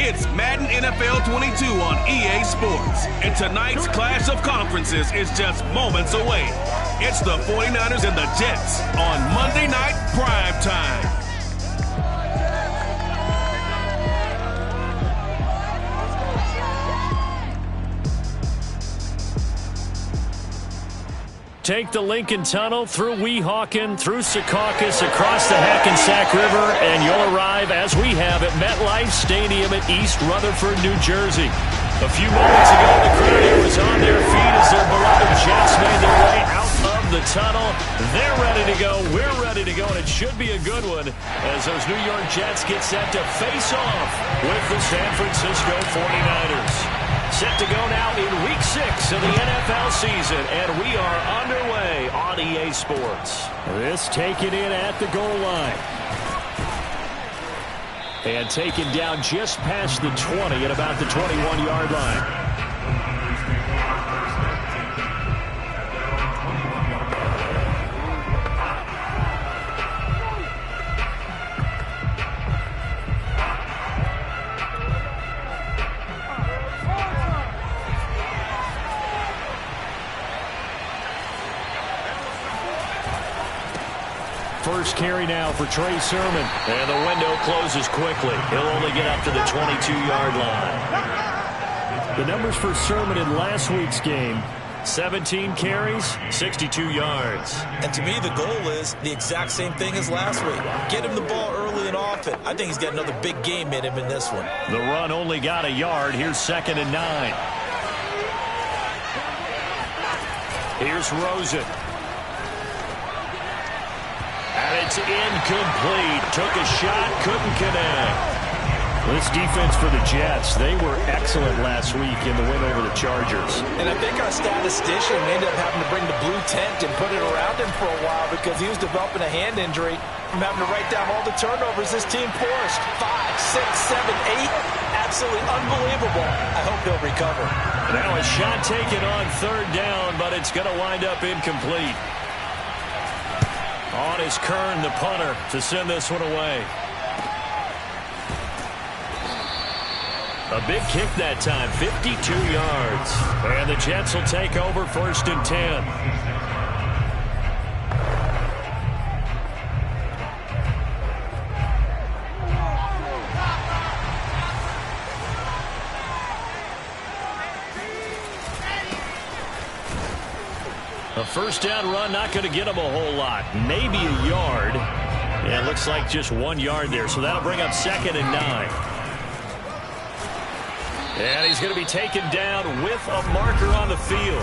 It's Madden NFL 22 on EA Sports, and tonight's clash of conferences is just moments away. It's the 49ers and the Jets on Monday Night Prime Time. Take the Lincoln Tunnel through Weehawken, through Secaucus, across the Hackensack River, and you'll arrive, as we have, at MetLife Stadium at East Rutherford, New Jersey. A few moments ago, the crowd was on their feet as their beloved Jets made their way out of the tunnel. They're ready to go. We're ready to go, and it should be a good one as those New York Jets get set to face off with the San Francisco 49ers. Set to go now in Week 6 of the NFL season, and we are underway on EA Sports. This taken in at the goal line. And taken down just past the 20 at about the 21-yard line. First carry now for Trey Sermon. And the window closes quickly. He'll only get up to the 22-yard line. The numbers for Sermon in last week's game: 17 carries, 62 yards. And to me, the goal is the exact same thing as last week. Get him the ball early and often. I think he's got another big game in him in this one. The run only got a yard. Here's 2nd and 9. Here's Rosen. And it's incomplete. Took a shot, couldn't connect. This defense for the Jets, they were excellent last week in the win over the Chargers. And I think our statistician ended up having to bring the blue tent and put it around him for a while because he was developing a hand injury from having to write down all the turnovers this team forced. 5, 6, 7, 8. Absolutely unbelievable. I hope he'll recover. Now a shot taken on 3rd down, but it's going to wind up incomplete. On is Kern, the punter, to send this one away. A big kick that time, 52 yards. And the Jets will take over 1st and 10. A first down run, not going to get him a whole lot. Maybe a yard. Yeah, it looks like just 1 yard there. So that'll bring up 2nd and 9. And he's going to be taken down with a marker on the field.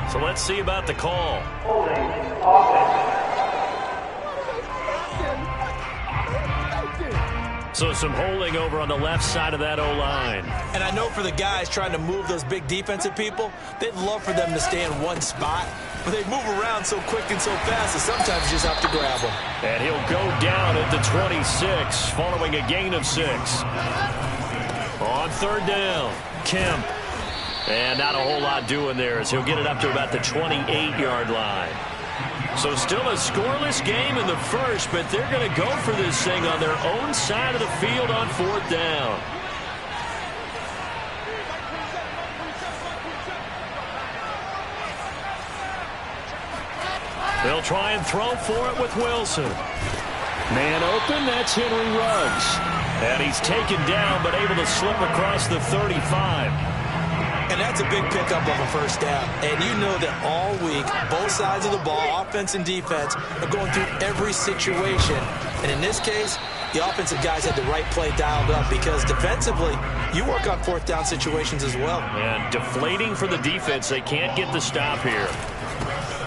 So let's see about the call. Holding offense. So some holding over on the left side of that O-line. And I know for the guys trying to move those big defensive people, they'd love for them to stay in one spot. But they move around so quick and so fast that sometimes you just have to grab them. And he'll go down at the 26 following a gain of 6. On 3rd down, Kemp. And not a whole lot doing there as he'll get it up to about the 28-yard line. So still a scoreless game in the first, but they're going to go for this thing on their own side of the field on 4th down. They'll try and throw for it with Wilson. Man open, that's Henry Ruggs. And he's taken down, but able to slip across the 35. And that's a big pickup of a first down. And you know that all week, both sides of the ball, offense and defense, are going through every situation. And in this case, the offensive guys had the right play dialed up because defensively, you work on 4th down situations as well. And deflating for the defense. They can't get the stop here.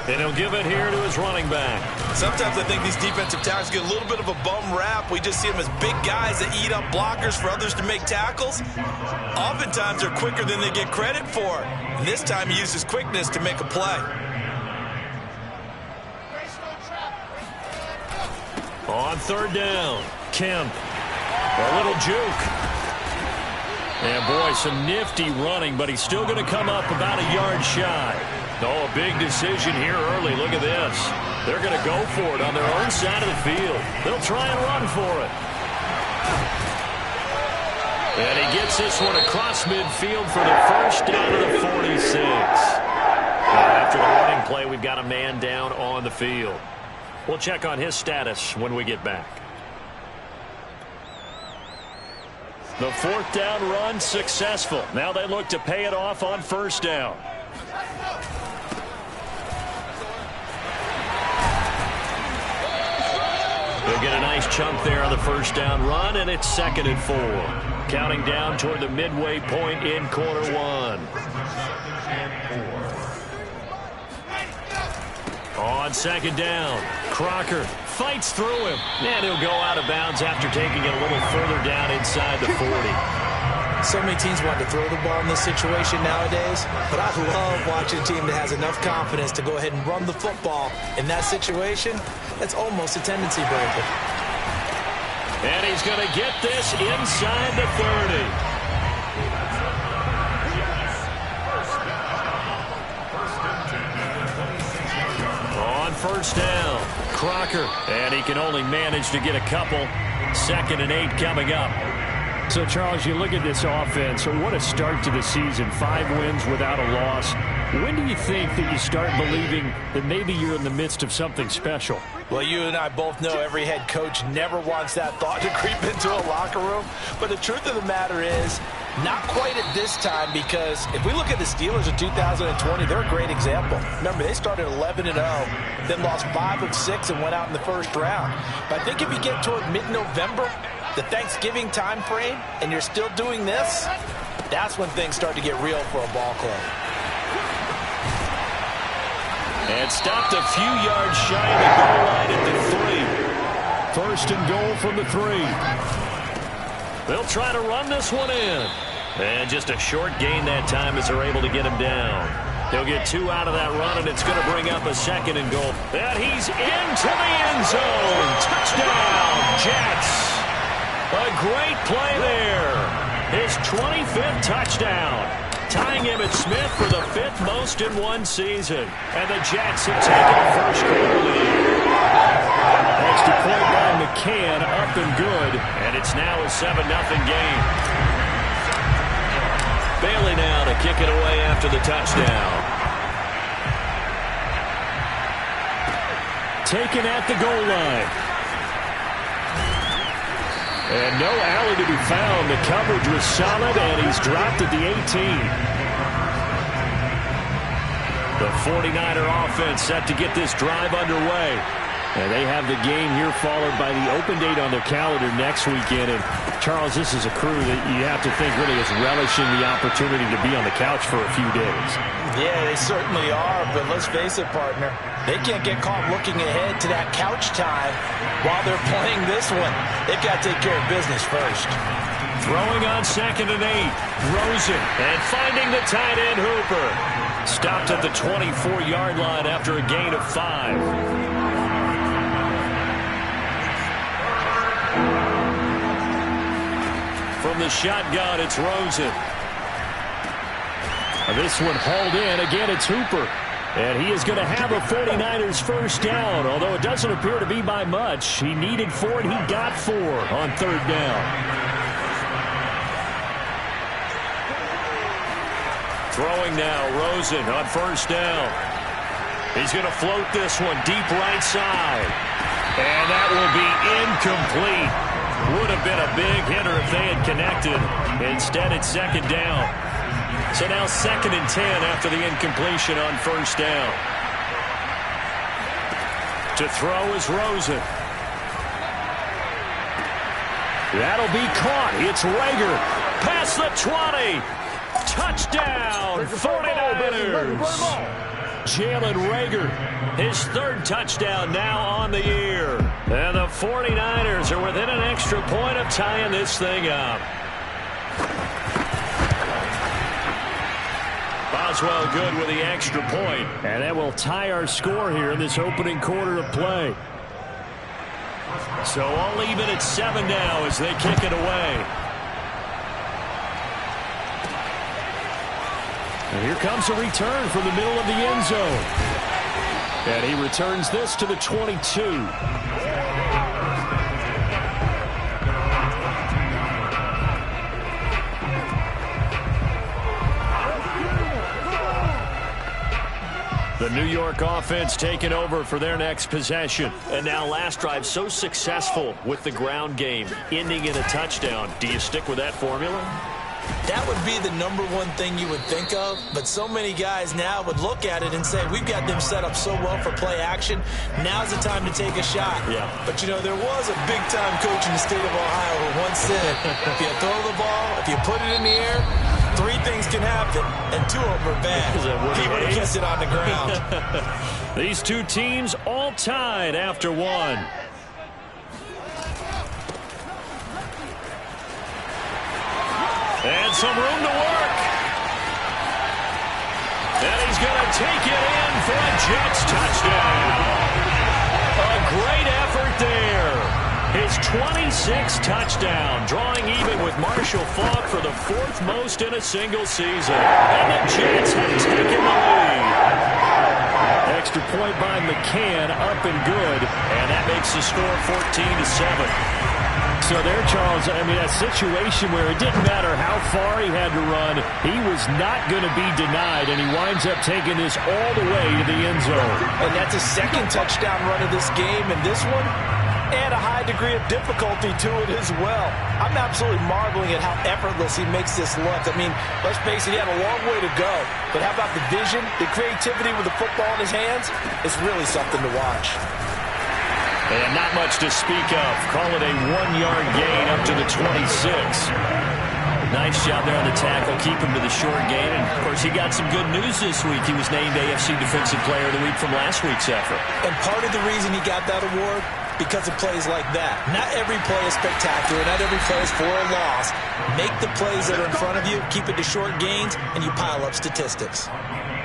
And he'll give it here to his running back. Sometimes I think these defensive tackles get a little bit of a bum rap. We just see them as big guys that eat up blockers for others to make tackles. Oftentimes they're quicker than they get credit for. And this time he uses quickness to make a play. On 3rd down, Kemp. A little juke. And boy, some nifty running, but he's still going to come up about a yard shy. Oh, a big decision here early. Look at this. They're going to go for it on their own side of the field. They'll try and run for it. Gets this one across midfield for the first down of the 46. After the running play, we've got a man down on the field. We'll check on his status when we get back. The fourth down run successful. Now they look to pay it off on first down. They'll get a nice chunk there on the first down run, and it's 2nd and 4. Counting down toward the midway point in quarter one. On second down, Crocker fights through him, and he'll go out of bounds after taking it a little further down inside the 40. So many teams want to throw the ball in this situation nowadays, but I love watching a team that has enough confidence to go ahead and run the football. In that situation, that's almost a tendency breaker. And he's going to get this inside the 30. First down, Crocker, and he can only manage to get a couple. 2nd and 8 coming up. So, Charles, you look at this offense, what a start to the season. 5 wins without a loss. When do you think that you start believing that maybe you're in the midst of something special? Well, you and I both know every head coach never wants that thought to creep into a locker room. But the truth of the matter is, not quite at this time, because if we look at the Steelers in 2020, they're a great example. Remember, they started 11-0, then lost 5 of 6 and went out in the first round. But I think if you get toward mid-November, the Thanksgiving time frame, and you're still doing this, that's when things start to get real for a ball club. And stopped a few yards shy of the goal line at the 3. First and goal from the 3. They'll try to run this one in. And just a short gain that time as they're able to get him down. They'll get 2 out of that run, and it's going to bring up a 2nd and goal. And he's into the end zone. Touchdown, Jets. A great play there. His 25th touchdown. Tying Emmitt Smith for the 5th most in one season. And the Jets have taken a first quarter lead. Extra point by McCann, up and good. And it's now a 7-0 game. Bailey now to kick it away after the touchdown. Taken at the goal line. And no alley to be found. The coverage was solid, and he's dropped at the 18. The 49er offense set to get this drive underway. And they have the game here followed by the open date on their calendar next weekend. And, Charles, this is a crew that you have to think really is relishing the opportunity to be on the couch for a few days. Yeah, they certainly are. But let's face it, partner, they can't get caught looking ahead to that couch time while they're playing this one. They've got to take care of business first. Throwing on 2nd and 8. Rosen. And finding the tight end, Hooper. Stopped at the 24-yard line after a gain of 5. From the shotgun, it's Rosen. This one hauled in. Again, it's Hooper. And he is going to have a 49ers first down, although it doesn't appear to be by much. He needed 4, and he got 4 on 3rd down. Throwing now, Rosen on first down. He's going to float this one deep right side. And that will be incomplete. Would have been a big hitter if they had connected. Instead, it's 2nd down. So now 2nd and 10 after the incompletion on first down. To throw is Rosen. That'll be caught. It's Rager. Past the 20. Touchdown, 49ers. Jalen Rager, his 3rd touchdown now on the year. And the 49ers are within an extra point of tying this thing up. Boswell good with the extra point. And that will tie our score here in this opening quarter of play. So all even at 7 now as they kick it away. And here comes a return from the middle of the end zone. And he returns this to the 22. The New York offense taking over for their next possession. And now last drive so successful with the ground game, ending in a touchdown. Do you stick with that formula? That would be the number one thing you would think of, but so many guys now would look at it and say, we've got them set up so well for play action, now's the time to take a shot. Yeah. But, you know, there was a big-time coach in the state of Ohio who once said, if you throw the ball, if you put it in the air, 3 things can happen, and 2 of them are bad. People to kiss it on the ground. These two teams all tied after 1. And some room to work. And he's going to take it in for a Jets touchdown. A great effort there. His 26th touchdown, drawing even with Marshall Faulk for the 4th most in a single season. And the Jets have taken the lead. Extra point by McCann, up and good. And that makes the score 14-7. So there, Charles, I mean, a situation where it didn't matter how far he had to run, he was not going to be denied, and he winds up taking this all the way to the end zone. And that's a second touchdown run of this game, and this one, and a high degree of difficulty to it as well. I'm absolutely marveling at how effortless he makes this look. I mean, let's face it, he had a long way to go, but how about the vision, the creativity with the football in his hands? It's really something to watch. And not much to speak of. Call it a 1-yard gain up to the 26. Nice job there on the tackle. Keep him to the short gain. And, of course, he got some good news this week. He was named AFC Defensive Player of the Week from last week's effort. And part of the reason he got that award, because of plays like that. Not every play is spectacular. Not every play is for a loss. Make the plays that are in front of you, keep it to short gains, and you pile up statistics.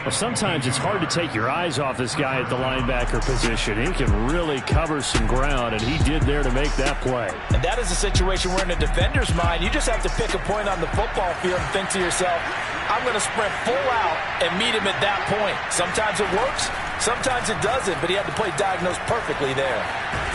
Well, sometimes it's hard to take your eyes off this guy at the linebacker position. He can really cover some ground, and he did there to make that play. And that is a situation where in a defender's mind, you just have to pick a point on the football field and think to yourself, I'm going to sprint full out and meet him at that point. Sometimes it works, sometimes it doesn't, but he had the play diagnosed perfectly there.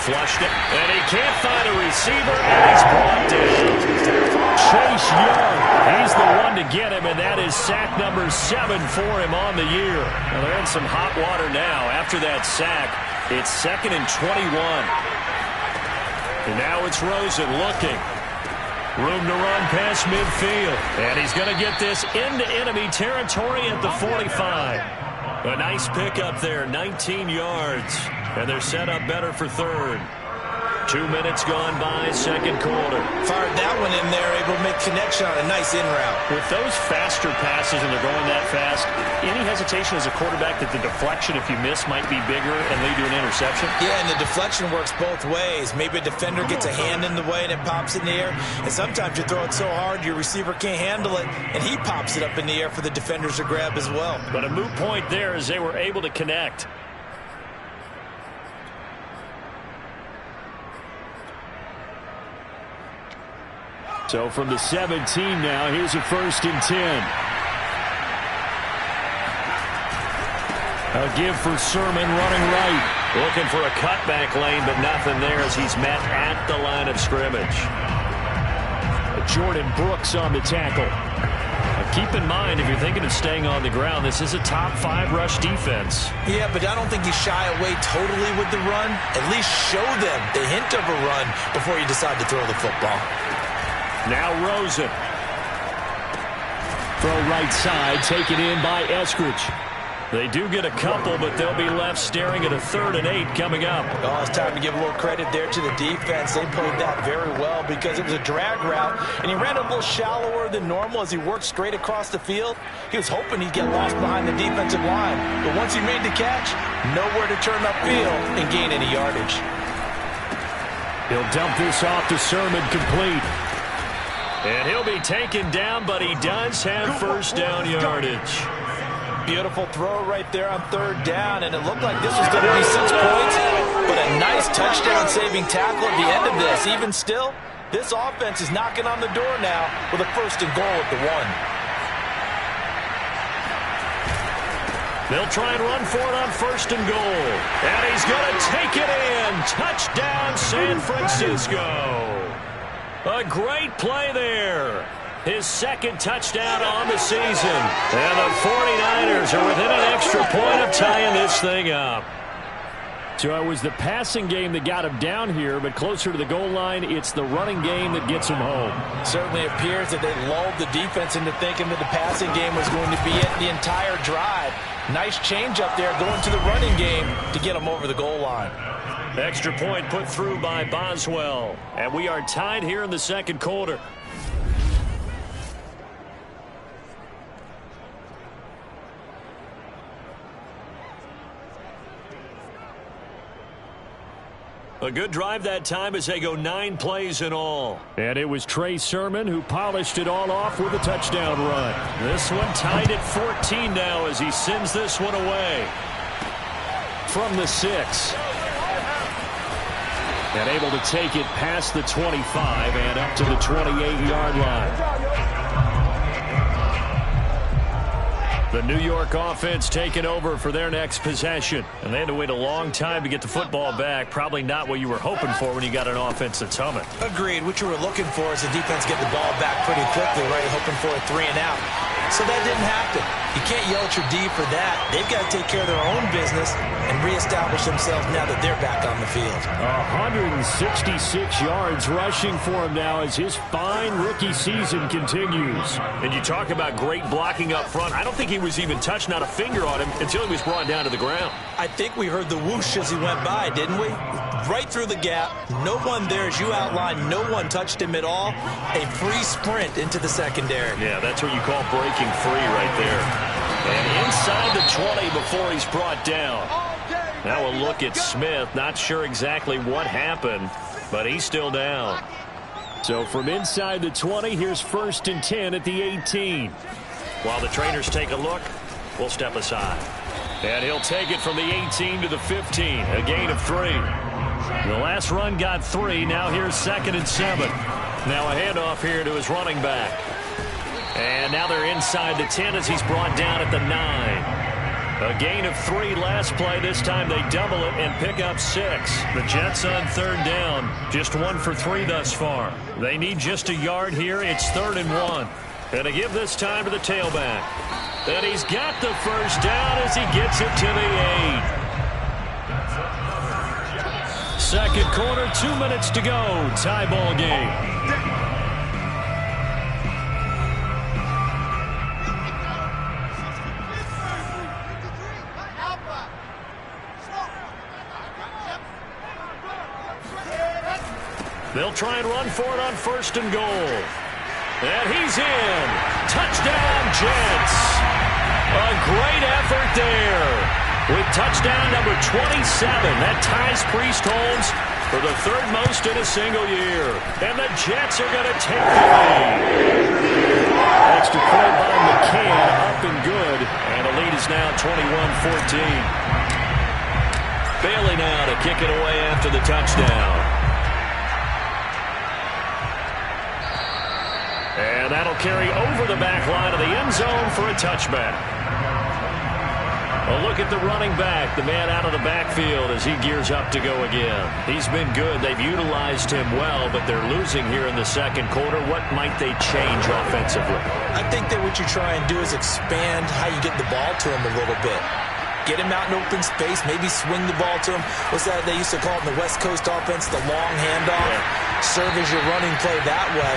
Flushed it, and he can't find a receiver, and he's brought down. Chase Young, he's the one to get him, and that is sack number 7 for him on the year. Well, they're in some hot water now. After that sack, it's 2nd and 21. And now it's Rosen looking. Room to run past midfield. And he's going to get this into enemy territory at the 45. A nice pickup there, 19 yards. And they're set up better for 3rd. 2 minutes gone by, 2nd quarter. Fired that one in there, able to make connection on a nice in route. With those faster passes and they're going that fast, any hesitation as a quarterback that the deflection, if you miss, might be bigger and lead to an interception? Yeah, and the deflection works both ways. Maybe a defender gets a hand in the way and it pops in the air. And sometimes you throw it so hard your receiver can't handle it, and he pops it up in the air for the defenders to grab as well. But a moot point there as they were able to connect. So from the 17 now, here's a 1st and 10. A give for Sermon running right. Looking for a cutback lane, but nothing there as he's met at the line of scrimmage. Jordan Brooks on the tackle. Now keep in mind, if you're thinking of staying on the ground, this is a top 5 rush defense. Yeah, but I don't think you shy away totally with the run. At least show them the hint of a run before you decide to throw the football. Now Rosen. Throw right side, taken in by Eskridge. They do get a couple, but they'll be left staring at a 3rd and 8 coming up. Oh, it's time to give a little credit there to the defense. They played that very well because it was a drag route, and he ran a little shallower than normal as he worked straight across the field. He was hoping he'd get lost behind the defensive line, but once he made the catch, nowhere to turn upfield and gain any yardage. He'll dump this off to Sermon, complete. And he'll be taken down, but he does have 1st down yardage. Beautiful throw right there on 3rd down, and it looked like this was going to be 6 points, but a nice touchdown-saving tackle at the end of this. Even still, this offense is knocking on the door now with a 1st and goal at the 1. They'll try and run for it on 1st and goal. And he's going to take it in. Touchdown, San Francisco. A great play there. his second touchdown on the season. And the 49ers are within an extra point of tying this thing up. So it was the passing game that got him down here, but closer to the goal line, it's the running game that gets him home. Certainly appears that they lulled the defense into thinking that the passing game was going to be it the entire drive. Nice change up there going to the running game to get him over the goal line. Extra point put through by Boswell. And we are tied here in the second quarter. A good drive that time as they go 9 plays in all. And it was Trey Sermon who polished it all off with a touchdown run. This one tied at 14 now as he sends this one away. From the 6. And able to take it past the 25 and up to the 28-yard line. The New York offense taking over for their next possession. And they had to wait a long time to get the football back. Probably not what you were hoping for when you got an offense that's humming. Agreed. What you were looking for is the defense get the ball back pretty quickly, right? Hoping for a 3-and-out. So that didn't happen. You can't yell at your D for that. They've got to take care of their own business and reestablish themselves now that they're back on the field. 166 yards rushing for him now as his fine rookie season continues. And you talk about great blocking up front. I don't think he was even touched, not a finger on him, until he was brought down to the ground. I think we heard the whoosh as he went by, didn't we? Right through the gap. No one there, as you outlined. No one touched him at all. A free sprint into the secondary. Yeah, that's what you call breaking free right there. And inside the 20 before he's brought down. Now a look at Smith. Not sure exactly what happened, but he's still down. So from inside the 20, here's 1st and 10 at the 18. While the trainers take a look, we'll step aside. And he'll take it from the 18 to the 15. A gain of 3. The last run got 3. Now here's 2nd and 7. Now a handoff here to his running back. And now they're inside the 10 as he's brought down at the 9. A gain of 3 last play. This time they double it and pick up 6. The Jets on 3rd down. Just 1 for 3 thus far. They need just a yard here. It's 3rd and 1. And to give this time to the tailback. And he's got the first down as he gets it to the 8. Second quarter, 2 minutes to go. Tie ball game. They'll try and run for it on 1st and goal. And he's in. Touchdown, Jets. A great effort there. With touchdown number 27. That ties Priest Holmes for the 3rd most in a single year. And the Jets are going to take the lead. Extra point by McCann, up and good. And the lead is now 21-14. Bailey now to kick it away after the touchdown. And that'll carry over the back line of the end zone for a touchback. A look at the running back, the man out of the backfield as he gears up to go again. He's been good. They've utilized him well, but they're losing here in the second quarter. What might they change offensively? I think that what you try and do is expand how you get the ball to him a little bit. Get him out in open space, maybe swing the ball to him. What's that they used to call it in the West Coast offense, the long handoff? Yeah. Serve as your running play that way,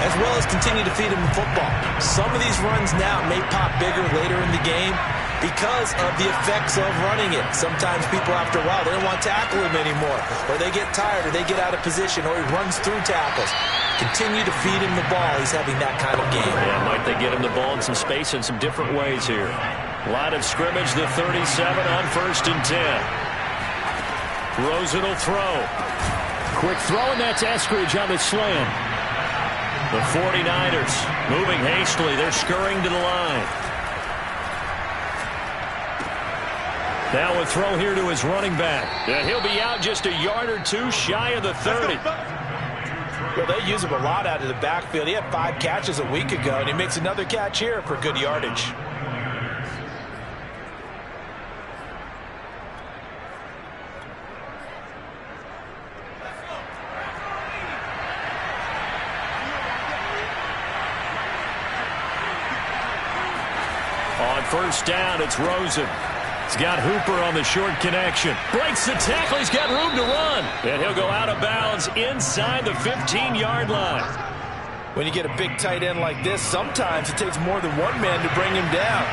as well as continue to feed him the football. Some of these runs now may pop bigger later in the game because of the effects of running it. Sometimes people, after a while, they don't want to tackle him anymore, or they get tired, or they get out of position, or he runs through tackles. Continue to feed him the ball. He's having that kind of game. Yeah, might they get him the ball in some space in some different ways here. Line of scrimmage, the 37 on 1st and 10. Rosen will throw. Quick throw, and that's Eskridge on the slam. The 49ers moving hastily. They're scurrying to the line. Now a throw here to his running back. And he'll be out just a yard or 2 shy of the 30. Well, they use him a lot out of the backfield. He had 5 catches a week ago, and he makes another catch here for good yardage. first down. It's Rosen. He's got Hooper on the short connection. Breaks the tackle. He's got room to run. And he'll go out of bounds inside the 15-yard line. When you get a big tight end like this, sometimes it takes more than one man to bring him down.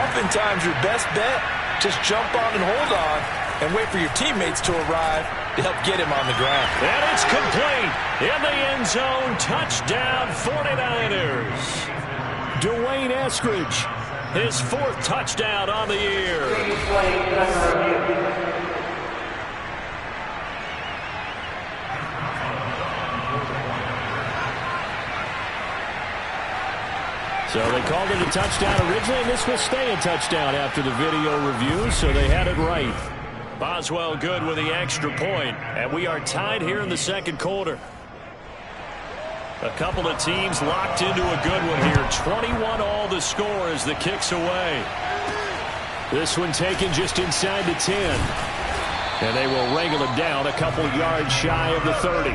Oftentimes, your best bet, just jump on and hold on and wait for your teammates to arrive to help get him on the ground. And it's complete. In the end zone, touchdown 49ers. Dwayne Eskridge, his 4th touchdown on the year. So they called it a touchdown originally, and this will stay a touchdown after the video review, so they had it right. Boswell good with the extra point, and we are tied here in the second quarter. A couple of teams locked into a good one here. 21-all the score as the kick's away. This one taken just inside the 10. And they will wrangle it down a couple yards shy of the 30.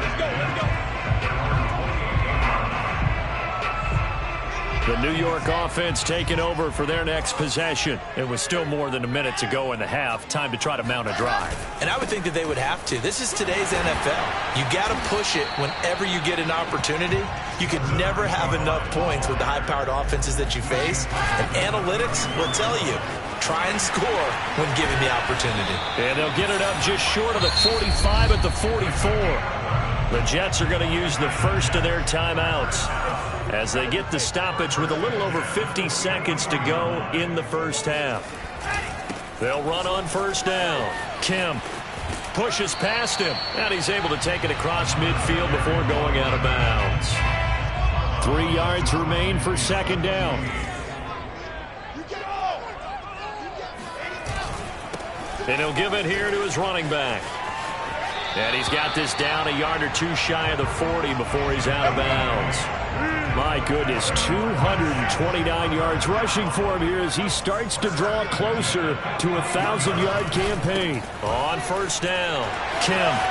The New York offense taking over for their next possession. It was still more than a minute to go in the half. Time to try to mount a drive. And I would think that they would have to. This is today's NFL. You got to push it whenever you get an opportunity. You could never have enough points with the high-powered offenses that you face. And analytics will tell you, try and score when given the opportunity. And they'll get it up just short of the 45 at the 44. The Jets are going to use the first of their timeouts as they get the stoppage with a little over 50 seconds to go in the first half. They'll run on first down. Kemp pushes past him, and he's able to take it across midfield before going out of bounds. 3 yards remain for second down. And he'll give it here to his running back. And he's got this down a yard or two shy of the 40 before he's out of bounds. My goodness, 229 yards rushing for him here as he starts to draw closer to a 1,000-yard campaign. On first down, Kemp.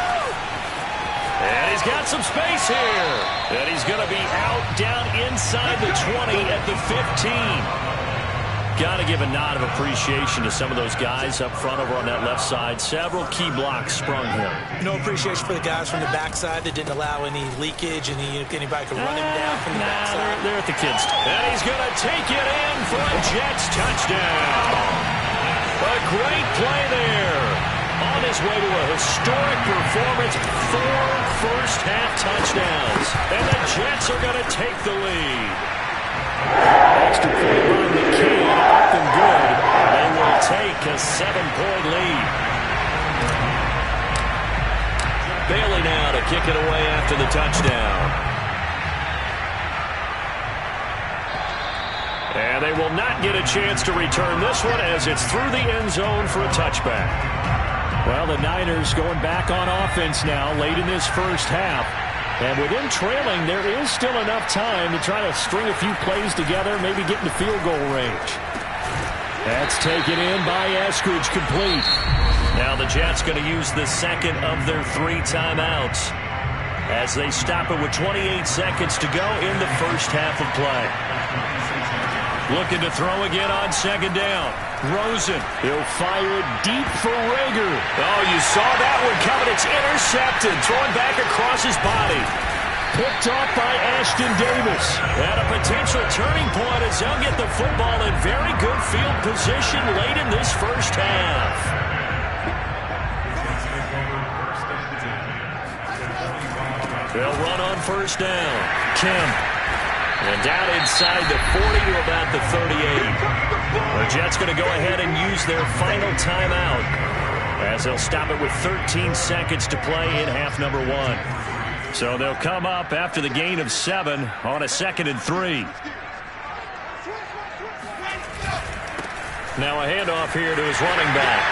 And he's got some space here. And he's going to be out down inside the 20 at the 15. Got to give a nod of appreciation to some of those guys up front over on that left side. Several key blocks sprung him. No appreciation for the guys from the backside that didn't allow any leakage and anybody could run him down from the backside. They're at the kids. And he's going to take it in for a Jets touchdown. A great play there. On his way to a historic performance, 4 first-half touchdowns. And the Jets are going to take the lead. Extra point by McKay, up and good. They will take a 7-point lead. Bailey now to kick it away after the touchdown. And they will not get a chance to return this one as it's through the end zone for a touchback. Well, the Niners going back on offense now late in this first half. And with them trailing, there is still enough time to try to string a few plays together, maybe get into field goal range. That's taken in by Eskridge, complete. Now the Jets going to use the second of their 3 timeouts as they stop it with 28 seconds to go in the first half of play. Looking to throw again on second down. Rosen, he'll fire it deep for Rager. Oh, you saw that one coming. It's intercepted. Throwing back across his body. Picked off by Ashton Davis. And a potential turning point as they'll get the football in very good field position late in this first half. They'll run on first down. Kemp. And down inside the 40 to about the 38. The Jets going to go ahead and use their final timeout as they'll stop it with 13 seconds to play in half number 1. So they'll come up after the gain of 7 on a 2nd and 3. Now a handoff here to his running back.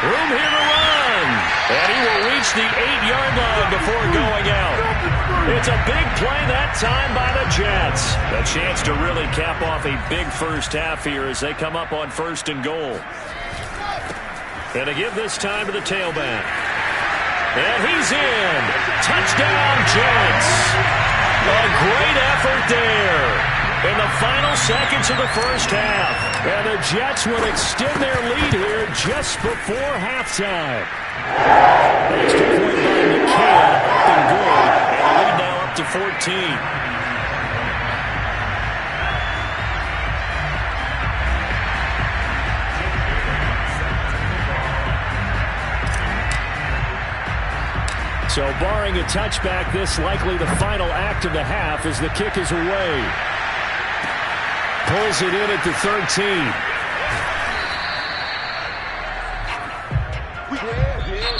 Room here to run. And he will reach the 8-yard line before going out. It's a big play that time by the Jets. A chance to really cap off a big first half here as they come up on 1st and goal. And to give this time to the tailback. And he's in. Touchdown, Jets. A great effort there. In the final seconds of the first half. And the Jets will extend their lead here just before halftime. Extra point by McCann, up and good. And the lead now up to 14. So barring a touchback, this likely the final act of the half as the kick is away. Pulls it in at the 13.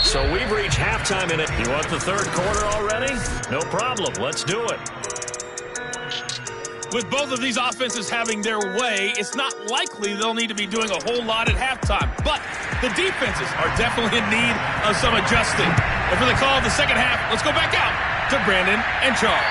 So we've reached halftime in it. You want the third quarter already? No problem. Let's do it. With both of these offenses having their way, it's not likely they'll need to be doing a whole lot at halftime. But the defenses are definitely in need of some adjusting. And for the call of the second half, let's go back out to Brandon and Charles.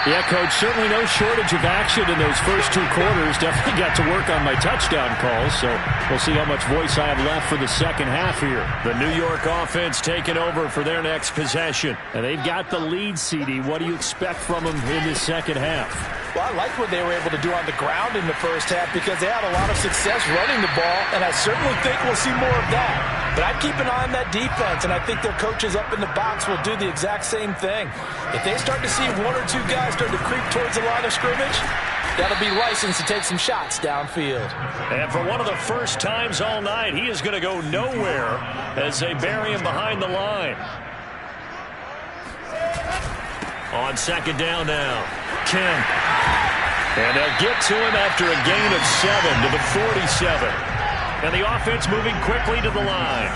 Yeah, Coach, certainly no shortage of action in those first two quarters. Definitely got to work on my touchdown calls, so we'll see how much voice I have left for the second half here. The New York offense taking over for their next possession. And they've got the lead, CD. What do you expect from them in this second half? Well, I like what they were able to do on the ground in the first half because they had a lot of success running the ball, and I certainly think we'll see more of that. But I'd keep an eye on that defense, and I think their coaches up in the box will do the exact same thing. If they start to see one or two guys start to creep towards the line of scrimmage, that'll be licensed to take some shots downfield. And for one of the first times all night, he is going to go nowhere as they bury him behind the line. On second down now, Kemp. And they'll get to him after a gain of 7 to the 47. And the offense moving quickly to the line.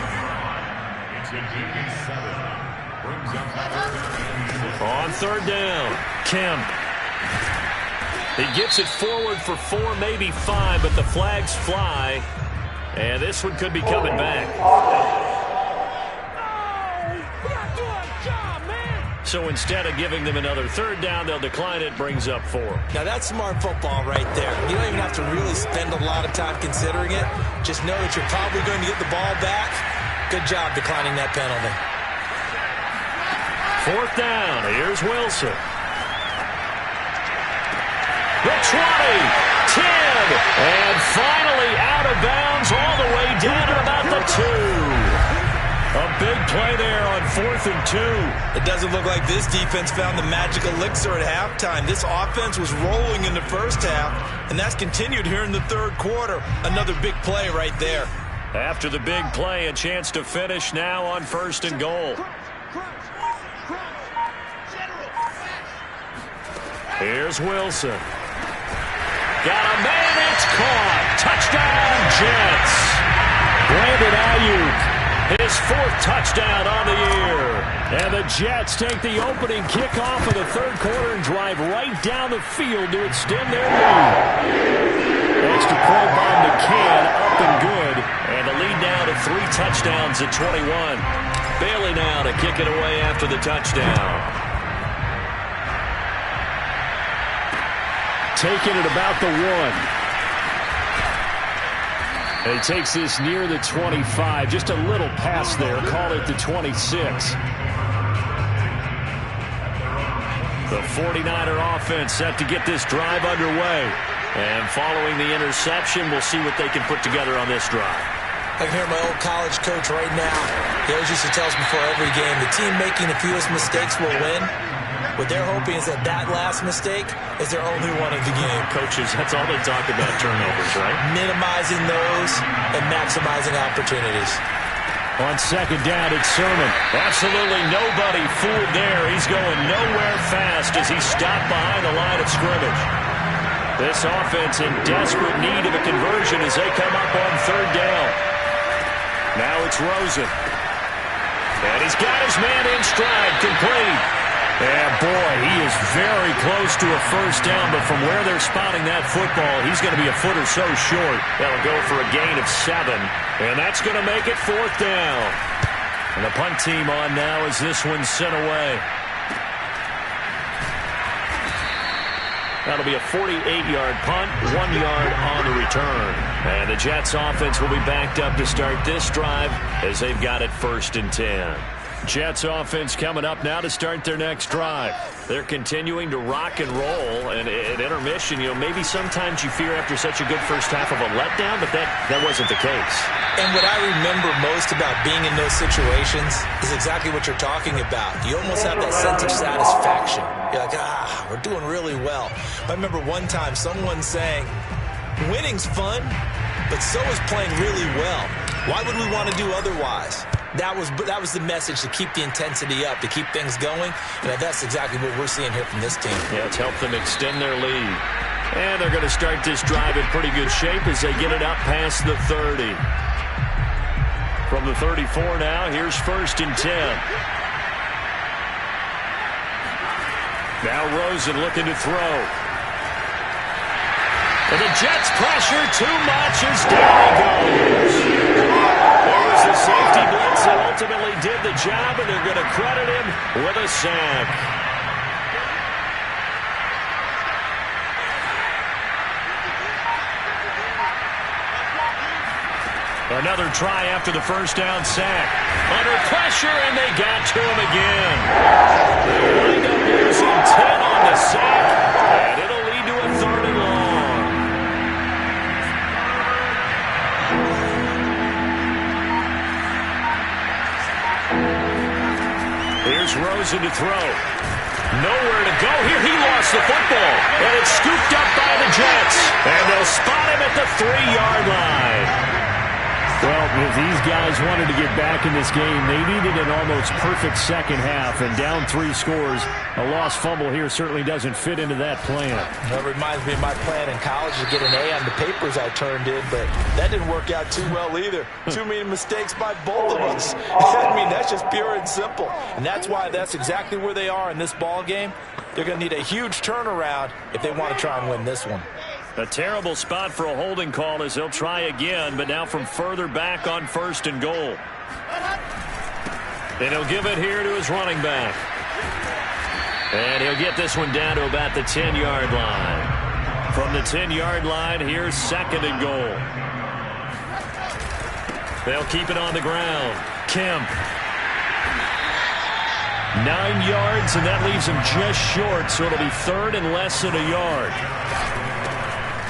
On third down, Kemp. He gets it forward for 4, maybe 5, but the flags fly. And this one could be coming back. So instead of giving them another third down, they'll decline it, brings up 4. Now that's smart football right there. You don't even have to really spend a lot of time considering it. Just know that you're probably going to get the ball back. Good job declining that penalty. Fourth down, here's Wilson. The 20, 10, and finally out of bounds all the way down to about the 2. A big play there on 4th and 2. It doesn't look like this defense found the magic elixir at halftime. This offense was rolling in the first half, and that's continued here in the third quarter. Another big play right there. After the big play, a chance to finish now on 1st and goal. Here's Wilson. Got a man, it's caught. Touchdown, Jets. Brandon Ayuk. His 4th touchdown on the year. And the Jets take the opening kickoff of the third quarter and drive right down the field to extend their lead. Extra point by McCann, up and good. And the lead now to 3 touchdowns at 21. Bailey now to kick it away after the touchdown. Taking it about the 1. And he takes this near the 25. Just a little pass there. Call it the 26. The 49er offense set to get this drive underway. And following the interception, we'll see what they can put together on this drive. I can hear my old college coach right now. He always used to tell us before every game, the team making the fewest mistakes will win. What they're hoping is that that last mistake is their only one of the game. Coaches, that's all they talk about, turnovers, right? Minimizing those and maximizing opportunities. On second down, it's Sermon. Absolutely nobody fooled there. He's going nowhere fast as he stopped behind the line of scrimmage. This offense in desperate need of a conversion as they come up on third down. Now it's Rosen. And he's got his man in stride, complete. And boy, he is very close to a first down, but from where they're spotting that football, he's going to be a foot or so short. That'll go for a gain of 7, and that's going to make it 4th down. And the punt team on now as this one's sent away. That'll be a 48-yard punt, 1 yard on the return. And the Jets offense will be backed up to start this drive as they've got it 1st and 10. Jets offense coming up now to start their next drive. They're continuing to rock and roll, and at intermission, maybe sometimes you fear after such a good first half of a letdown, but that wasn't the case. And what I remember most about being in those situations is exactly what you're talking about. You almost have that sense of satisfaction. You're like, we're doing really well. I remember one time someone saying, winning's fun, but so is playing really well. Why would we want to do otherwise? That was the message, to keep the intensity up, to keep things going. And that's exactly what we're seeing here from this team. Yeah, it's helped them extend their lead. And they're going to start this drive in pretty good shape as they get it up past the 30. From the 34 now, here's 1st and 10. Now Rosen looking to throw. And the Jets pressure too much as down he goes. There was the safety blitz that ultimately did the job, and they're going to credit him with a sack. Another try after the first down sack. Under pressure, and they got to him again. They wind up losing 10 on the sack, and it'll lead to a 3rd and long. Here's Rosen to throw. Nowhere to go here. He lost the football, and it's scooped up by the Jets, and they'll spot him at the 3-yard line. Well, if these guys wanted to get back in this game, they needed an almost perfect second half, and down 3 scores. A lost fumble here certainly doesn't fit into that plan. That reminds me of my plan in college to get an A on the papers I turned in, but that didn't work out too well either. Too many mistakes by both of us. I mean, that's just pure and simple. And that's why that's exactly where they are in this ball game. They're going to need a huge turnaround if they want to try and win this one. A terrible spot for a holding call as they'll try again, but now from further back on 1st and goal. And he'll give it here to his running back. And he'll get this one down to about the 10-yard line. From the 10-yard line, here's 2nd and goal. They'll keep it on the ground. Kemp. 9 yards, and that leaves him just short, so it'll be 3rd and less than a yard.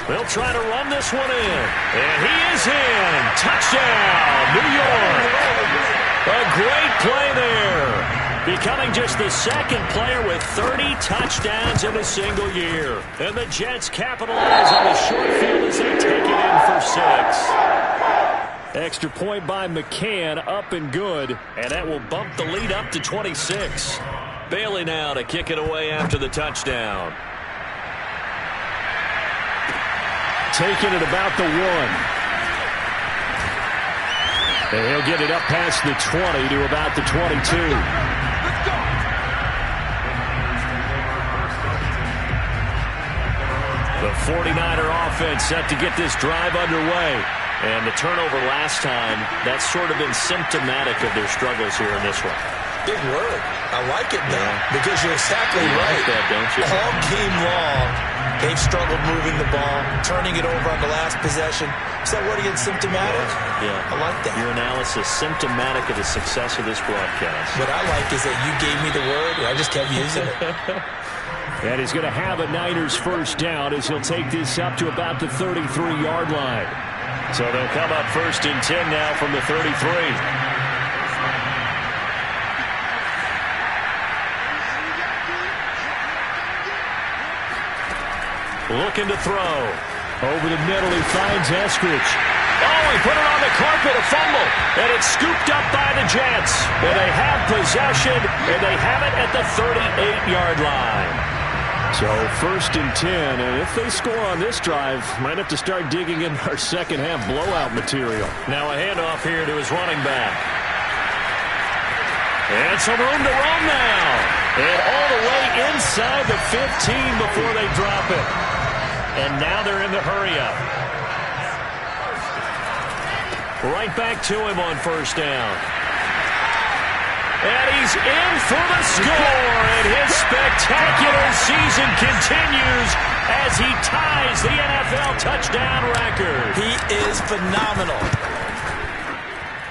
They'll try to run this one in. And he is in. Touchdown, New York. A great play there. Becoming just the 2nd player with 30 touchdowns in a single year. And the Jets capitalize on the short field as they take it in for 6. Extra point by McCann, up and good. And that will bump the lead up to 26. Bailey now to kick it away after the touchdown. Taking it about the 1. And he'll get it up past the 20 to about the 22. The 49er offense set to get this drive underway. And the turnover last time, that's sort of been symptomatic of their struggles here in this one. Big word. I like it now because you're exactly right. Like that, don't you? All game long, they've struggled moving the ball, turning it over on the last possession. Is that word again, symptomatic? Yeah. I like that. Your analysis, symptomatic of the success of this broadcast. What I like is that you gave me the word, and I just kept using it. And he's going to have a Niners 1st down as he'll take this up to about the 33-yard line. So they'll come up 1st and 10 now from the 33. Looking to throw. Over the middle, he finds Eskridge. Oh, he put it on the carpet, a fumble. And it's scooped up by the Jets. And they have possession, and they have it at the 38-yard line. So 1st and 10, and if they score on this drive, might have to start digging in our second half blowout material. Now a handoff here to his running back. And some room to roam now. And all the way inside the 15 before they drop it. And now they're in the hurry up. Right back to him on 1st down. And he's in for the score, and his spectacular season continues as he ties the NFL touchdown record. He is phenomenal.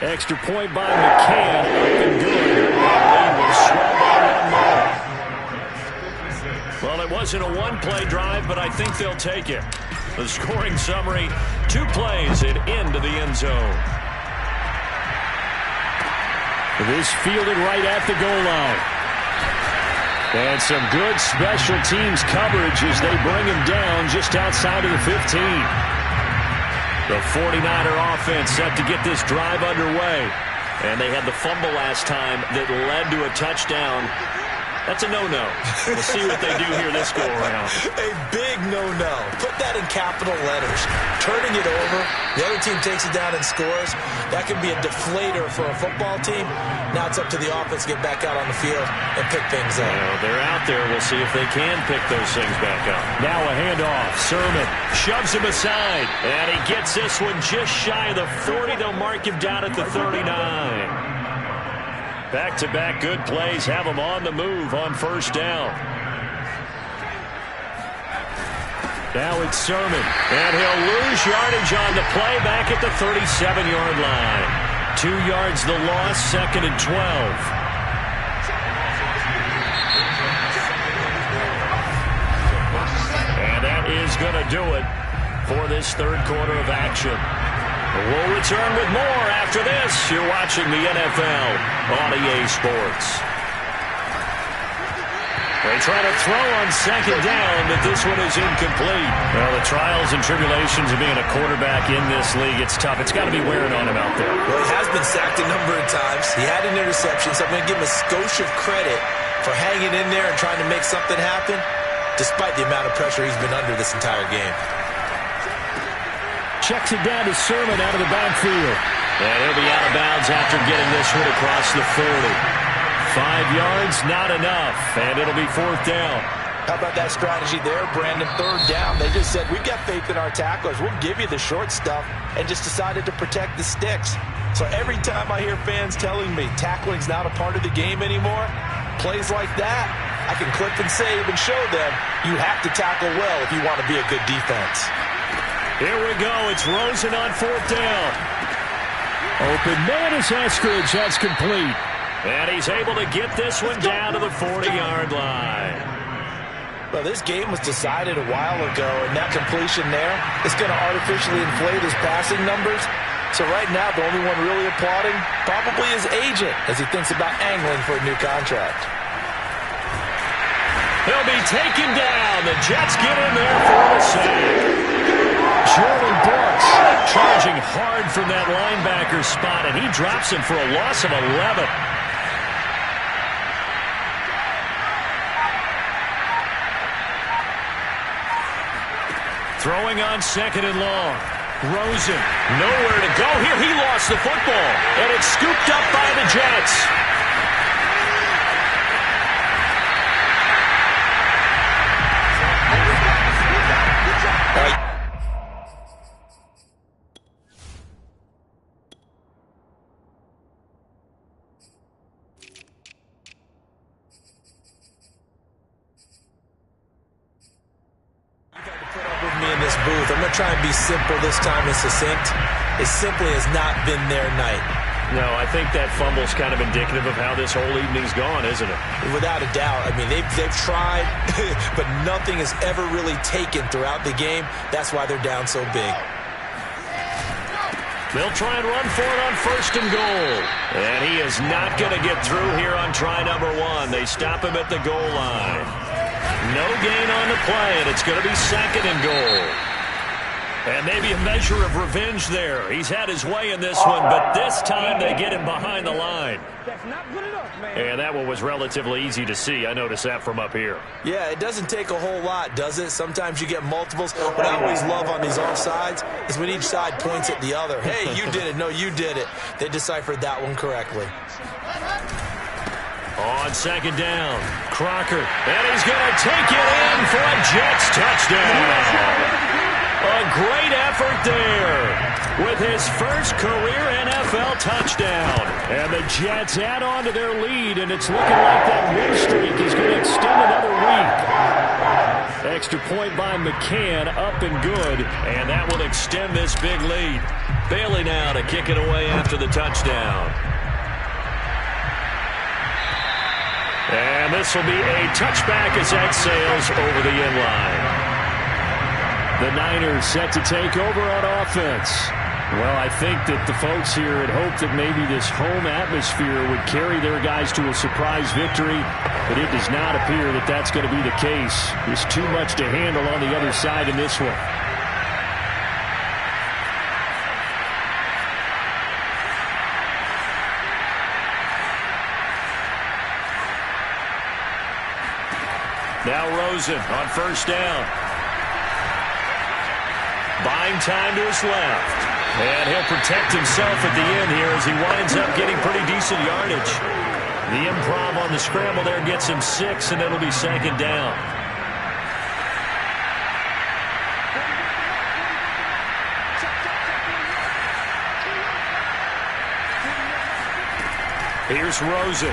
Extra point by McCann, up and good. have swelled on one more. Well, it wasn't a one-play drive, but I think they'll take it. The scoring summary, 2 plays and into the end zone. This fielded right at the goal line. And some good special teams coverage as they bring him down just outside of the 15. The 49er offense set to get this drive underway. And they had the fumble last time that led to a touchdown. That's a no-no. We'll see what they do here this go-around. A big no-no. Put that in capital letters. Turning it over, the other team takes it down and scores. That can be a deflator for a football team. Now it's up to the offense to get back out on the field and pick things up. Well, they're out there. We'll see if they can pick those things back up. Now a handoff. Sermon shoves him aside. And he gets this one just shy of the 40. They'll mark him down at the 39. Back-to-back good plays have him on the move on first down. Now it's Sermon. And he'll lose yardage on the play back at the 37-yard line. 2 yards the loss, 2nd and 12. And that is going to do it for this third quarter of action. We'll return with more after this. You're watching the NFL on EA Sports. They try to throw on second down, but this one is incomplete. Well, the trials and tribulations of being a quarterback in this league, it's tough. It's got to be wearing on him out there. Well, he has been sacked a number of times. He had an interception, so I'm going to give him a skosh of credit for hanging in there and trying to make something happen, despite the amount of pressure he's been under this entire game. Checks it down to Sermon out of the backfield. And he'll be out of bounds after getting this one across the 40. 5 yards, not enough. And it'll be 4th down. How about that strategy there, Brandon? 3rd down. They just said, we've got faith in our tacklers. We'll give you the short stuff, and just decided to protect the sticks. So every time I hear fans telling me tackling's not a part of the game anymore, plays like that, I can clip and save and show them you have to tackle well if you want to be a good defense. Here we go. It's Rosen on 4th down. Open man is Eskridge. That's complete. And he's able to get this one down to the 40-yard line. Well, this game was decided a while ago, and that completion there is going to artificially inflate his passing numbers. So right now, the only one really applauding probably his agent as he thinks about angling for a new contract. He'll be taken down. The Jets get in there for the sack. Jordan Brooks charging hard from that linebacker spot, and he drops him for a loss of 11. Throwing on 2nd and long. Rosen, nowhere to go here. He lost the football, and it's scooped up by the Jets. Booth. I'm going to try and be simple this time and succinct. It simply has not been their night. No, I think that fumble's kind of indicative of how this whole evening's gone, isn't it? Without a doubt. I mean, they've tried, but nothing has ever really taken throughout the game. That's why they're down so big. They'll try and run for it on 1st and goal. And he is not going to get through here on try number 1. They stop him at the goal line. No gain on the play, and it's going to be 2nd and goal. And maybe a measure of revenge there. He's had his way in this one, but this time they get him behind the line. That's not good enough, man. And that one was relatively easy to see. I noticed that from up here. Yeah, it doesn't take a whole lot, does it? Sometimes you get multiples. What I always love on these offsides is when each side points at the other. Hey, you did it. No, you did it. They deciphered that one correctly. On 2nd down, Crocker. And he's going to take it in for a Jets touchdown. A great effort there with his first career NFL touchdown. And the Jets add on to their lead, and it's looking like that win streak is going to extend another week. Extra point by McCann, up and good, and that will extend this big lead. Bailey now to kick it away after the touchdown. And this will be a touchback as that sails over the end line. The Niners set to take over on offense. Well, I think that the folks here had hoped that maybe this home atmosphere would carry their guys to a surprise victory, but it does not appear that that's going to be the case. There's too much to handle on the other side in this one. Now Rosen on first down. Buying time to his left. And he'll protect himself at the end here as he winds up getting pretty decent yardage. The improv on the scramble there gets him 6, and it'll be second down. Here's Rosen.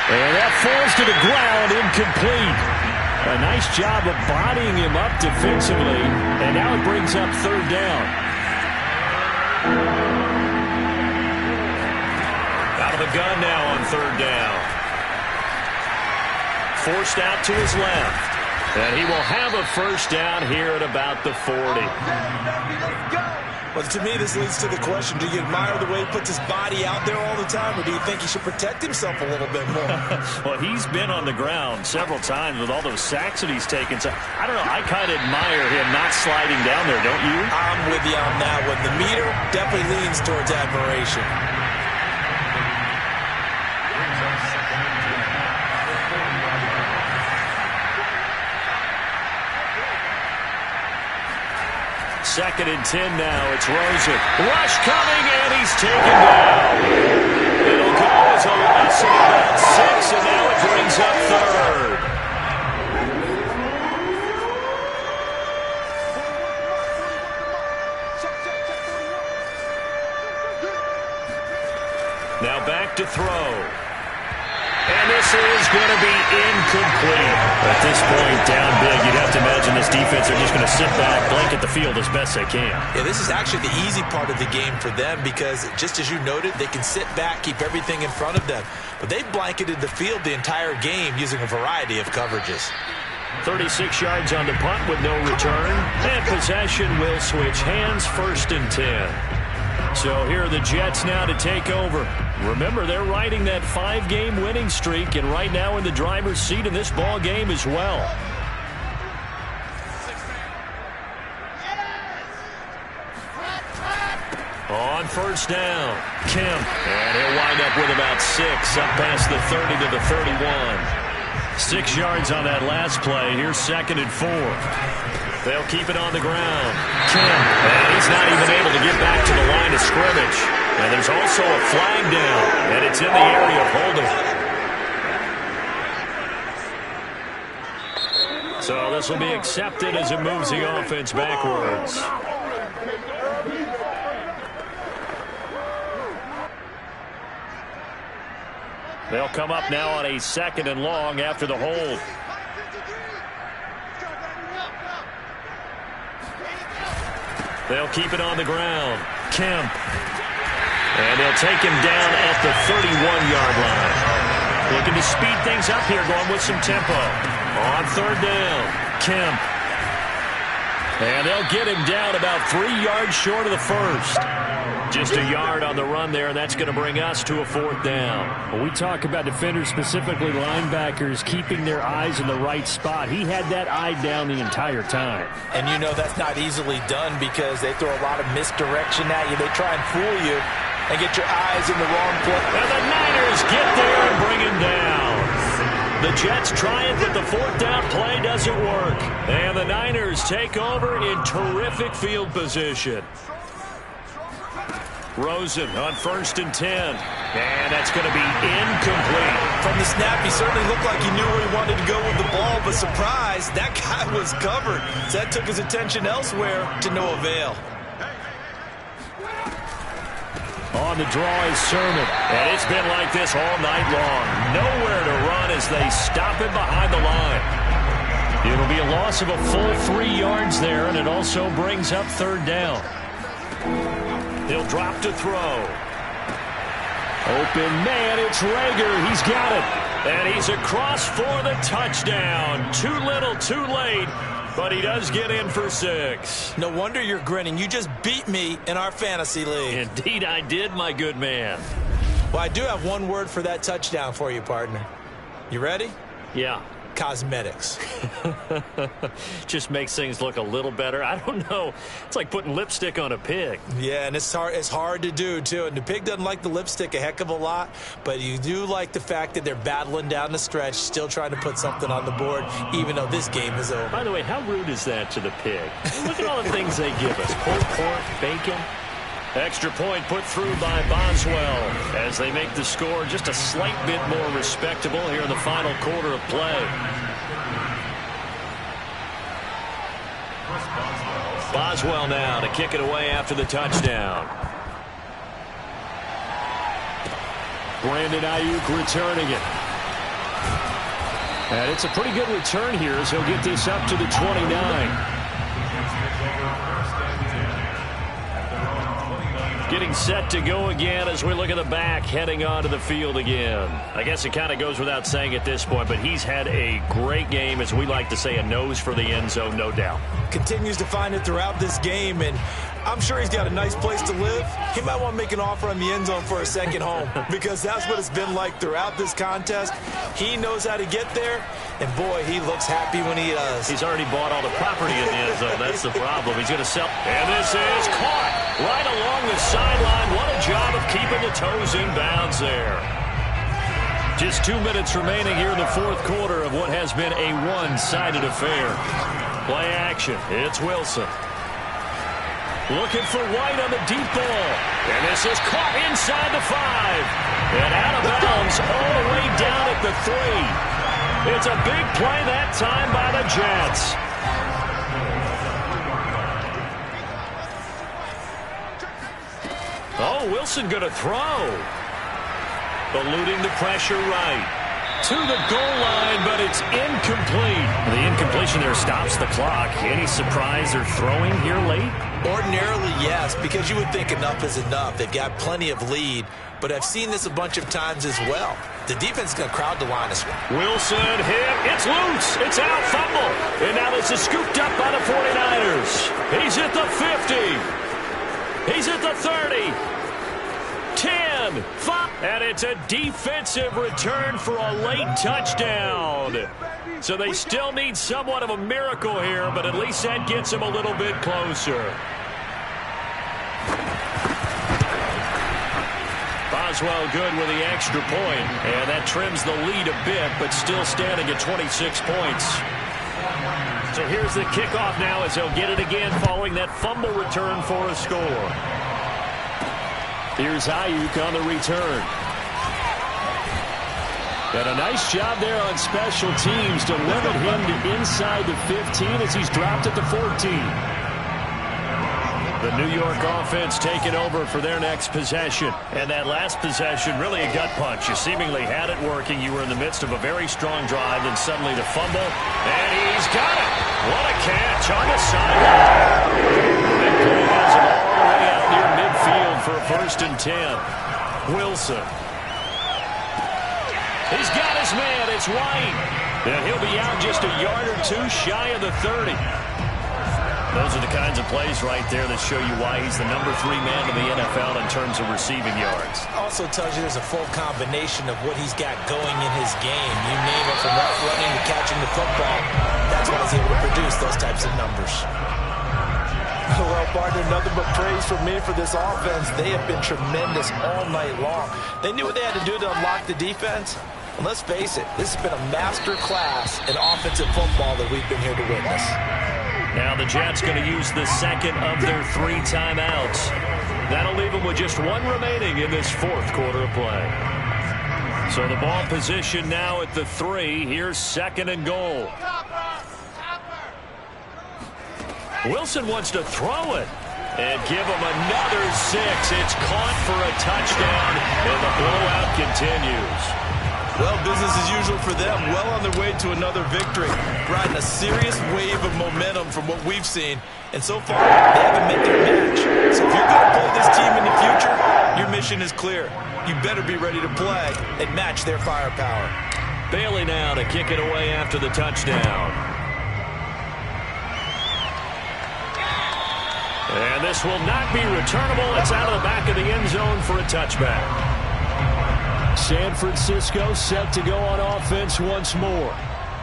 And that falls to the ground, incomplete. A nice job of bodying him up defensively, and now it brings up third down. Out of the gun now on third down. Forced out to his left, and he will have a first down here at about the 40. Well, to me, this leads to the question, do you admire the way he puts his body out there all the time, or do you think he should protect himself a little bit more? Well, he's been on the ground several times with all those sacks that he's taken. So, I don't know, I kind of admire him not sliding down there, don't you? I'm with you on that one. The meter definitely leans towards admiration. Second and 10 now. It's Rosen. Rush coming, and he's taken down. It'll go as a loss of about 6, and now it brings up third. Now back to throw. And this is going to be incomplete. At this point, down big, you'd have to imagine this defense are just going to sit back, blanket the field as best they can. Yeah, this is actually the easy part of the game for them because, just as you noted, they can sit back, keep everything in front of them. But they've blanketed the field the entire game using a variety of coverages. 36 yards on the punt with no return. And possession will switch hands, first and 10. So here are the Jets now to take over. Remember, they're riding that 5-game winning streak, and right now in the driver's seat in this ball game as well. On first down, Kemp, and he'll wind up with about 6, up past the 30 to the 31. 6 yards on that last play. Here's second and 4. They'll keep it on the ground. Kemp, and he's not even able to get back to the line of scrimmage. And there's also a flag down, and it's in the area of holding. So this will be accepted as it moves the offense backwards. They'll come up now on a second and long after the hold. They'll keep it on the ground. Kemp. And they'll take him down at the 31-yard line. Looking to speed things up here, going with some tempo. On third down, Kemp. And they'll get him down about 3 yards short of the first. Just a yard on the run there, and that's going to bring us to a fourth down. When we talk about defenders, specifically linebackers, keeping their eyes in the right spot, he had that eye down the entire time. And you know that's not easily done because they throw a lot of misdirection at you. They try and fool you and get your eyes in the wrong place. And the Niners get there and bring him down. The Jets try it, but the fourth down play doesn't work. And the Niners take over in terrific field position. Rosen on first and 10. And that's going to be incomplete. From the snap, he certainly looked like he knew where he wanted to go with the ball, but surprise, that guy was covered. So that took his attention elsewhere to no avail. On the draw is Sermon. And it's been like this all night long. Nowhere to run as they stop him behind the line. It'll be a loss of a full 3 yards there, and it also brings up third down. He'll drop to throw. Open man, it's Rager. He's got it. And he's across for the touchdown. Too little, too late. But he does get in for 6. No wonder you're grinning. You just beat me in our fantasy league. Indeed I did, my good man. Well, I do have one word for that touchdown for you, partner. You ready? Yeah. Cosmetics. Just makes things look a little better. I don't know. It's like putting lipstick on a pig. Yeah, and it's hard to do, too. And the pig doesn't like the lipstick a heck of a lot, but you do like the fact that they're battling down the stretch, still trying to put something on the board, even though this game is over. By the way, how rude is that to the pig? Look at all the things they give us. Pulled pork, bacon. Extra point put through by Boswell as they make the score just a slight bit more respectable here in the final quarter of play. Boswell now to kick it away after the touchdown. Brandon Ayuk returning it. And it's a pretty good return here as he'll get this up to the 29. Getting set to go again as we look at the back, heading onto the field again. I guess it kind of goes without saying at this point, but he's had a great game, as we like to say, a nose for the end zone, no doubt. Continues to find it throughout this game, and I'm sure he's got a nice place to live. He might want to make an offer on the end zone for a second home, because that's what it's been like throughout this contest. He knows how to get there, and boy, he looks happy when he does. He's already bought all the property in the end zone. That's the problem. He's going to sell. And this is caught right along the sideline. What a job of keeping the toes in bounds there. Just 2 minutes remaining here in the fourth quarter of what has been a one-sided affair. Play action. It's Wilson. Looking for White on the deep ball. And this is caught inside the 5. And out of bounds all the way down at the 3. It's a big play that time by the Jets. Oh, Wilson going to throw. Eluding the pressure right. To the goal line, but it's incomplete. The incompletion there stops the clock. Any surprise they're throwing here late? Ordinarily, yes, because you would think enough is enough. They've got plenty of lead, but I've seen this a bunch of times as well. The defense is going to crowd the line as well. Wilson hit. It's loose. It's out. Fumble. And now this is scooped up by the 49ers. He's at the 50. He's at the 30. 10, 5. And it's a defensive return for a late touchdown. So they still need somewhat of a miracle here, but at least that gets them a little bit closer. Boswell good with the extra point, and that trims the lead a bit, but still standing at 26 points. So here's the kickoff now as they'll get it again following that fumble return for a score. Here's Ayuk on the return. And a nice job there on special teams to limit him to inside the 15 as he's dropped at the 14. The New York offense taking over for their next possession. And that last possession, really a gut punch. You seemingly had it working. You were in the midst of a very strong drive, then suddenly the fumble. And he's got it. What a catch on the sideline. Big play has him all the way out near midfield for a 1st and 10. Wilson. He's got his man. It's White. And he'll be out just a yard or two shy of the 30. Those are the kinds of plays right there that show you why he's the #3 man in the NFL in terms of receiving yards. Also tells you there's a full combination of what he's got going in his game. You name it, from route running to catching the football. That's why he's able to produce those types of numbers. Well, partner, nothing but praise from me for this offense. They have been tremendous all night long. They knew what they had to do to unlock the defense. And let's face it, this has been a master class in offensive football that we've been here to witness. Now the Jets going to use the second of their 3 timeouts. That'll leave them with just 1 remaining in this fourth quarter of play. So the ball position now at the 3. Here's 2nd and goal. Wilson wants to throw it and give him another 6. It's caught for a touchdown, and the blowout continues. Well, business as usual for them. Well on their way to another victory. Riding a serious wave of momentum from what we've seen. And so far, they haven't met their match. So if you're going to play this team in the future, your mission is clear. you better be ready to play and match their firepower. Bailey now to kick it away after the touchdown. And this will not be returnable. It's out of the back of the end zone for a touchback. San Francisco set to go on offense once more.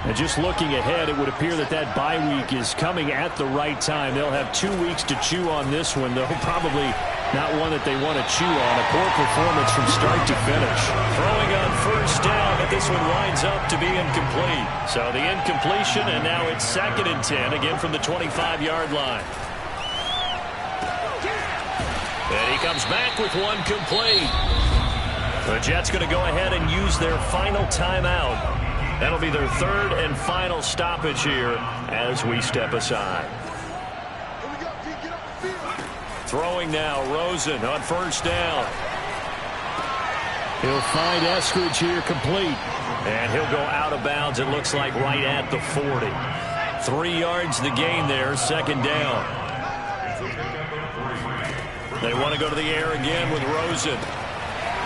And just looking ahead, it would appear that that bye week is coming at the right time. They'll have 2 weeks to chew on this one, though probably not one that they want to chew on. A poor performance from start to finish. Throwing on first down, but this one winds up to be incomplete. So the incompletion, and now it's 2nd and 10, again from the 25-yard line. And he comes back with one complete. The Jets going to go ahead and use their final timeout. That'll be their 3rd and final stoppage here as we step aside. Throwing now, Rosen on first down. He'll find Eskridge here complete. And he'll go out of bounds, it looks like, right at the 40. 3 yards the gain there, 2nd down. They want to go to the air again with Rosen.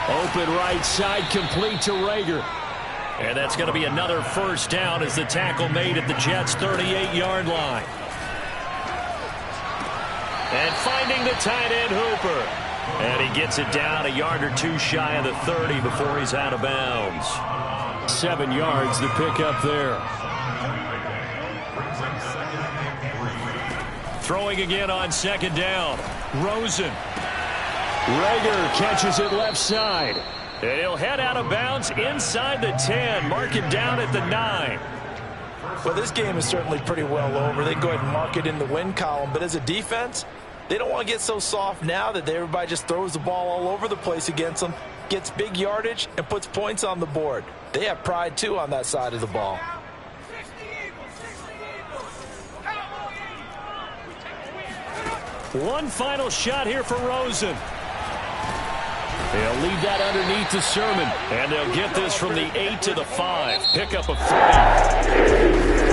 Open right side, complete to Rager. And that's going to be another first down as the tackle made at the Jets' 38-yard line. And finding the tight end, Hooper. And he gets it down a yard or 2 shy of the 30 before he's out of bounds. 7 yards to pick up there. Throwing again on 2nd down. Rosen. Rager catches it left side. And he'll head out of bounds inside the 10. Mark it down at the 9. Well, this game is certainly pretty well over. They can go ahead and mark it in the win column. But as a defense, they don't want to get so soft now that everybody just throws the ball all over the place against them, gets big yardage, and puts points on the board. They have pride, too, on that side of the ball. One final shot here for Rosen. They'll leave that underneath to Sermon. And they'll get this from the 8 to the 5. Pickup of 3.